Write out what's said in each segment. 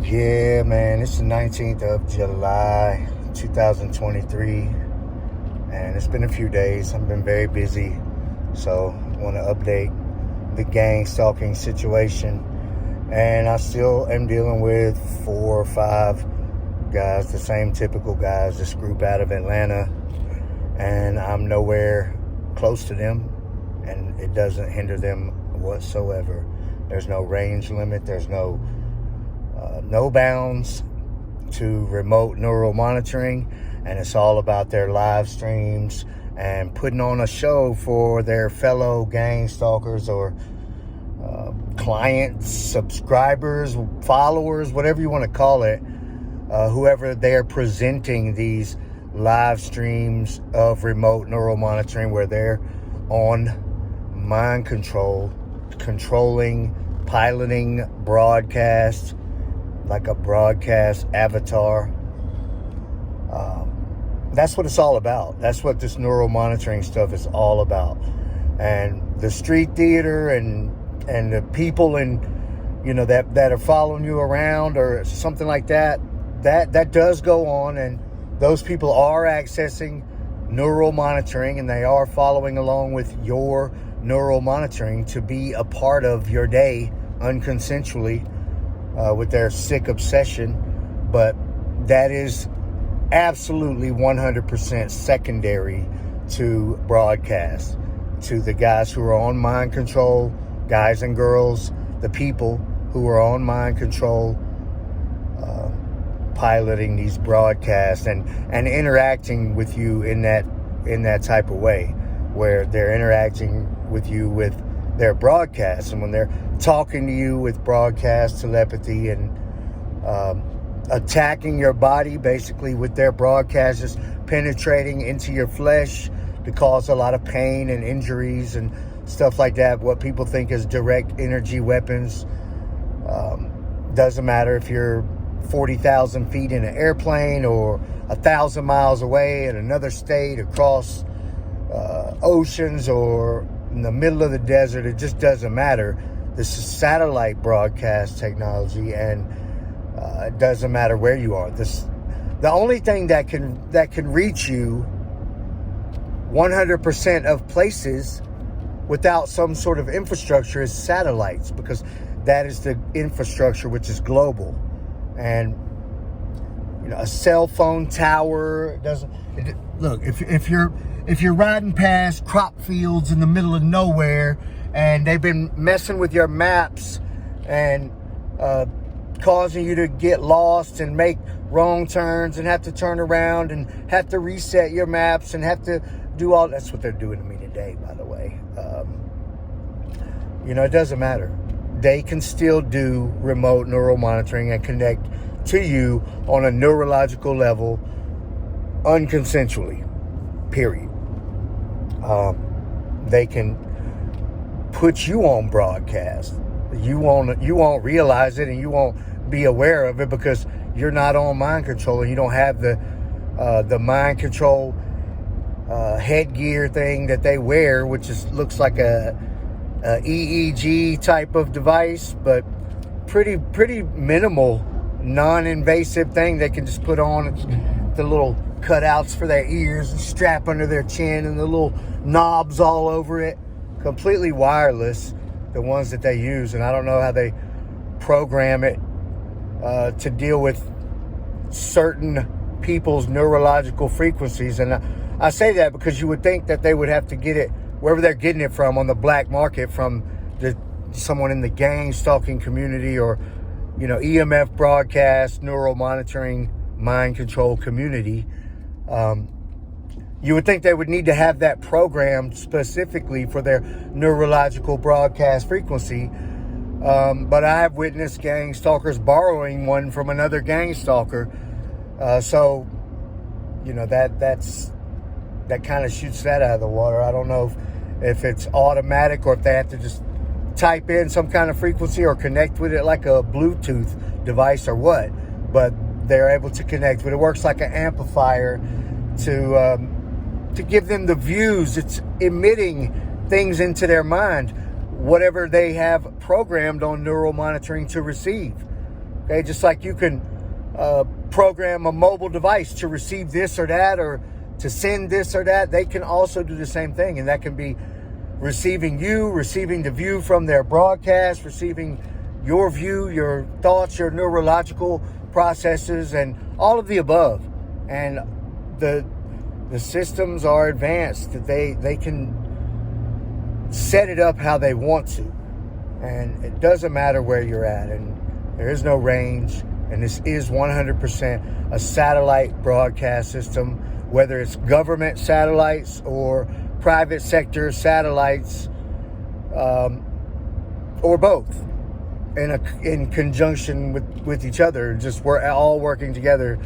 Yeah, man, it's the 19th of July, 2023, and it's been a few days. I've been very busy, so I want to update the gang stalking situation. And I still am dealing with 4 or 5 guys, the same typical guys, this group out of Atlanta, and I'm nowhere close to them, and it doesn't hinder them whatsoever. There's no range limit, there's no bounds to remote neural monitoring, and it's all about their live streams and putting on a show for their fellow gang stalkers or clients, subscribers, followers, whatever you want to call it, whoever they're presenting these live streams of remote neural monitoring where they're on mind control, controlling, piloting broadcasts, like a broadcast avatar. That's what it's all about. That's what this neural monitoring stuff is all about. And the street theater and the people that are following you around or something like that does go on, and those people are accessing neural monitoring, and they are following along with your neural monitoring to be a part of your day unconsensually, with their sick obsession. But that is absolutely 100% secondary to broadcast, to the guys who are on mind control, guys and girls, the people who are on mind control, piloting these broadcasts and interacting with you in that type of way, where they're interacting with you with their broadcasts, and when they're talking to you with broadcast telepathy and attacking your body basically with their broadcasts, just penetrating into your flesh to cause a lot of pain and injuries and stuff like that, what people think is direct energy weapons. Doesn't matter if you're 40,000 feet in an airplane or 1,000 miles away in another state, across oceans, or in the middle of the desert. It just doesn't matter. This is satellite broadcast technology, and it doesn't matter where you are. The only thing that can reach you 100% of places without some sort of infrastructure is satellites, because that is the infrastructure which is global. And a cell phone tower doesn't look. If you're riding past crop fields in the middle of nowhere, and they've been messing with your maps and causing you to get lost and make wrong turns and have to turn around and have to reset your maps and have to do all that's what they're doing to me today, by the way. It doesn't matter. They can still do remote neural monitoring and connect to you on a neurological level unconsensually, period. They can put you on broadcast. You won't realize it, and you won't be aware of it because you're not on mind control, and you don't have the mind control headgear thing that they wear, which looks like a EEG type of device, but pretty minimal, non-invasive thing they can just put on. It's the little cutouts for their ears and strap under their chin, and the little knobs all over it. Completely wireless, the ones that they use, and I don't know how they program it to deal with certain people's neurological frequencies. And I say that because you would think that they would have to get it wherever they're getting it from, on the black market, from someone in the gang stalking community, or EMF broadcast, neural monitoring, mind control community. You would think they would need to have that programmed specifically for their neurological broadcast frequency. But I have witnessed gang stalkers borrowing one from another gang stalker. So that kind of shoots that out of the water. I don't know if it's automatic or if they have to just type in some kind of frequency or connect with it like a Bluetooth device or what. But they're able to connect with it. It works like an amplifier to give them the views. It's emitting things into their mind, whatever they have programmed on neural monitoring to receive. Okay, just like you can program a mobile device to receive this or that, or to send this or that, they can also do the same thing. And that can be receiving the view from their broadcast, receiving your view, your thoughts, your neurological processes, and all of the above. And the systems are advanced. They can set it up how they want to. And it doesn't matter where you're at. And there is no range. And this is 100% a satellite broadcast system, whether it's government satellites or private sector satellites, or both, in conjunction with each other. Just we're all working together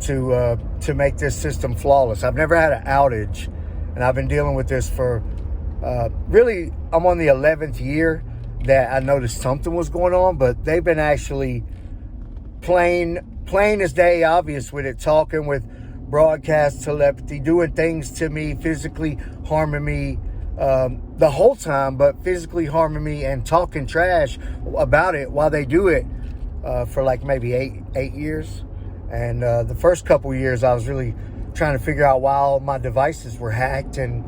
to make this system flawless. I've never had an outage, and I've been dealing with this for really, I'm on the 11th year that I noticed something was going on, but they've been actually plain as day obvious with it, talking with broadcast telepathy, doing things to me, physically harming me the whole time, but physically harming me and talking trash about it while they do it for like maybe eight years. And the first couple years I was really trying to figure out why all my devices were hacked, and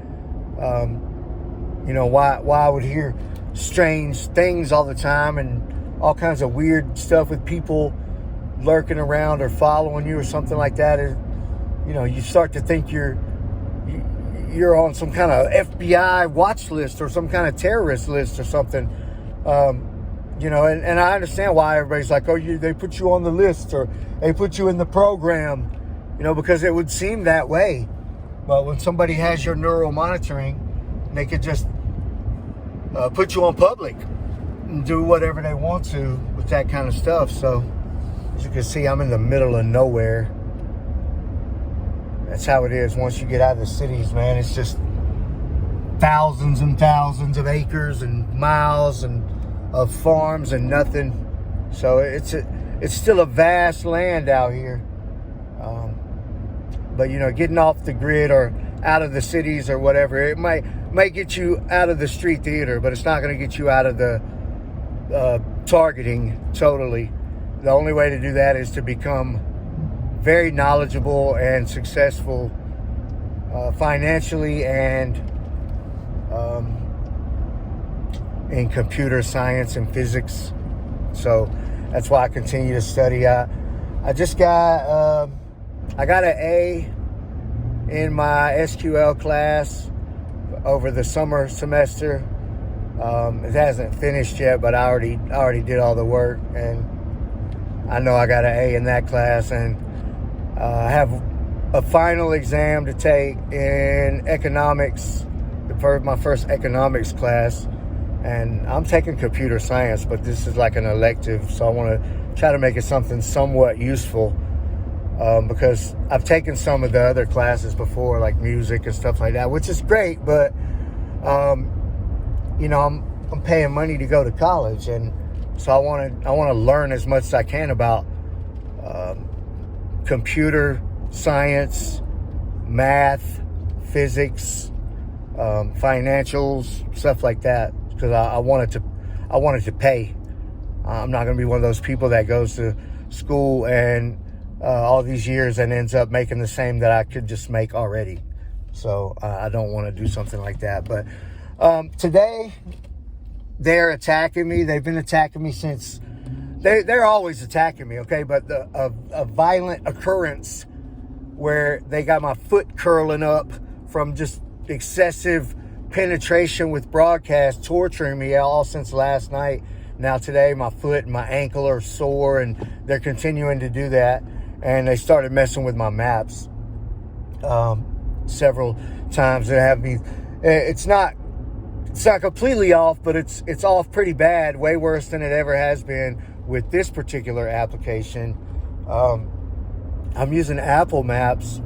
why I would hear strange things all the time and all kinds of weird stuff with people lurking around or following you or something like that. You start to think you're on some kind of FBI watch list or some kind of terrorist list or something. And I understand why everybody's like, oh, they put you on the list, or they put you in the program, because it would seem that way. But when somebody has your neural monitoring, they could just put you on public and do whatever they want to with that kind of stuff. So as you can see, I'm in the middle of nowhere. That's how it is once you get out of the cities, man. It's just thousands and thousands of acres and miles and of farms and nothing. So it's still a vast land out here. But getting off the grid or out of the cities or whatever, it might get you out of the street theater, but it's not going to get you out of the targeting totally. The only way to do that is to become very knowledgeable and successful financially and in computer science and physics. So that's why I continue to study. I got an A in my SQL class over the summer semester. It hasn't finished yet, but I already did all the work, and I know I got an A in that class, and I have a final exam to take in economics, my first economics class, and I'm taking computer science, but this is like an elective, so I want to try to make it something somewhat useful, because I've taken some of the other classes before, like music and stuff like that, which is great, but I'm paying money to go to college, and so I want to learn as much as I can about computer science, math, physics, financials, stuff like that, because I wanted to pay. I'm not going to be one of those people that goes to school and all these years and ends up making the same that I could just make already. So I don't want to do something like that. But today they're attacking me. They've been attacking me since. They're always attacking me, okay? But a violent occurrence where they got my foot curling up from just excessive penetration with broadcast, torturing me all since last night. Now today, my foot and my ankle are sore, and they're continuing to do that. And they started messing with my maps several times. They have me. It's not completely off, but it's off pretty bad, way worse than it ever has been with this particular application. I'm using Apple Maps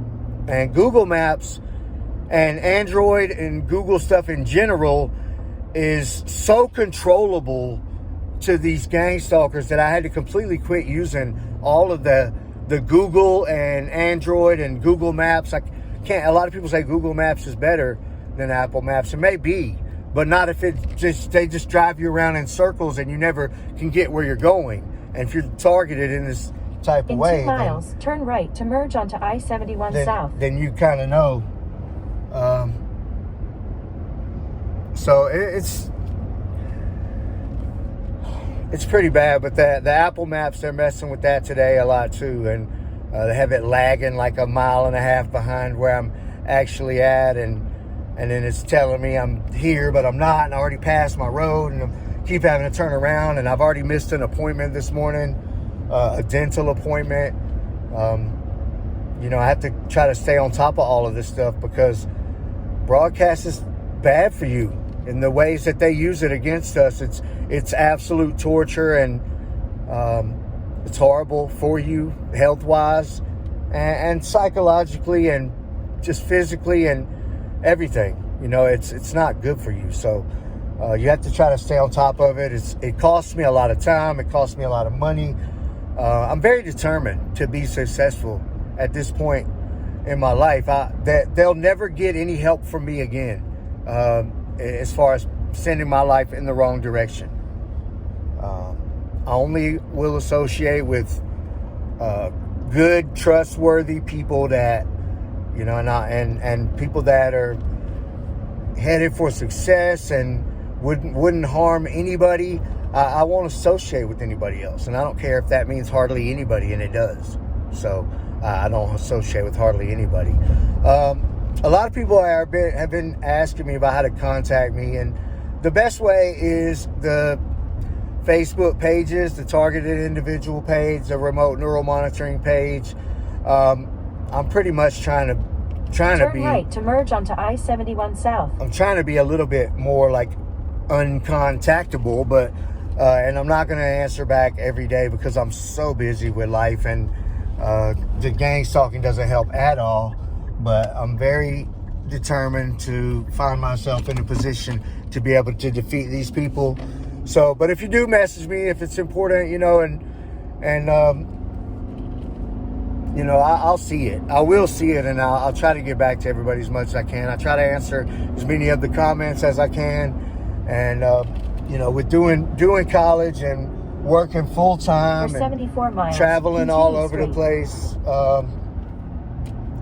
and Google Maps, and Android and Google stuff in general is so controllable to these gang stalkers that I had to completely quit using all of the Google and Android and Google Maps. A lot of people say Google Maps is better than Apple Maps. It may be, but not if they just drive you around in circles and you never can get where you're going. And if you're targeted in this type of way, in 2 miles, turn right to merge onto I-71 South. Then you kind of know. So it's pretty bad. But the Apple Maps, they're messing with that today a lot too, and they have it lagging like a mile and a half behind where I'm actually at, and then it's telling me I'm here, but I'm not, and I already passed my road, and I keep having to turn around, and I've already missed an appointment this morning, a dental appointment. I have to try to stay on top of all of this stuff because broadcast is bad for you in the ways that they use it against us. It's absolute torture, and it's horrible for you health-wise and psychologically and just physically and everything. It's not good for you. So you have to try to stay on top of it. It costs me a lot of time. It costs me a lot of money. I'm very determined to be successful at this point in my life. They'll never get any help from me again as far as sending my life in the wrong direction. I only will associate with good, trustworthy people that, and people that are headed for success and wouldn't harm anybody. I won't associate with anybody else, and I don't care if that means hardly anybody, and it does. So I don't associate with hardly anybody. A lot of people have been asking me about how to contact me, and the best way is the Facebook pages, the targeted individual page, the remote neural monitoring page. I'm pretty much trying to be right to merge onto I-71 South. I'm trying to be a little bit more like uncontactable, but and I'm not going to answer back every day because I'm so busy with life, and the gang stalking doesn't help at all. But I'm very determined to find myself in a position to be able to defeat these people. So, but if you do message me, if it's important, I'll see it. I will see it, and I'll try to get back to everybody as much as I can. I try to answer as many of the comments as I can, and with doing college and working full time and 74 miles, traveling all over the place,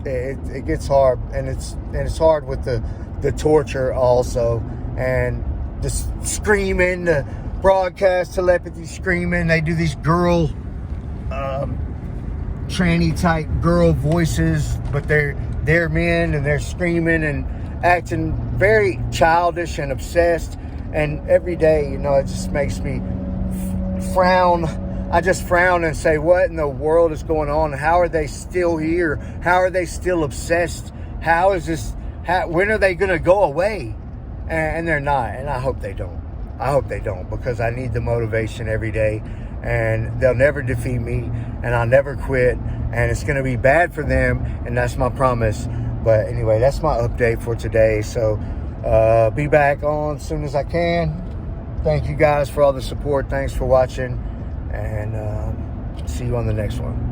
it gets hard, and it's hard with the torture also, and the screaming, the broadcast telepathy screaming. They do these girl, tranny type girl voices, but they're men, and they're screaming and acting very childish and obsessed. And every day, it just makes me frown. I just frown and say, what in the world is going on? How are they still here? How are they still obsessed? How is this? When are they going to go away? And they're not. And I hope they don't. I hope they don't, because I need the motivation every day. And they'll never defeat me. And I'll never quit. And it's going to be bad for them. And that's my promise. But anyway, that's my update for today. So be back on as soon as I can. Thank you guys for all the support. Thanks for watching. And see you on the next one.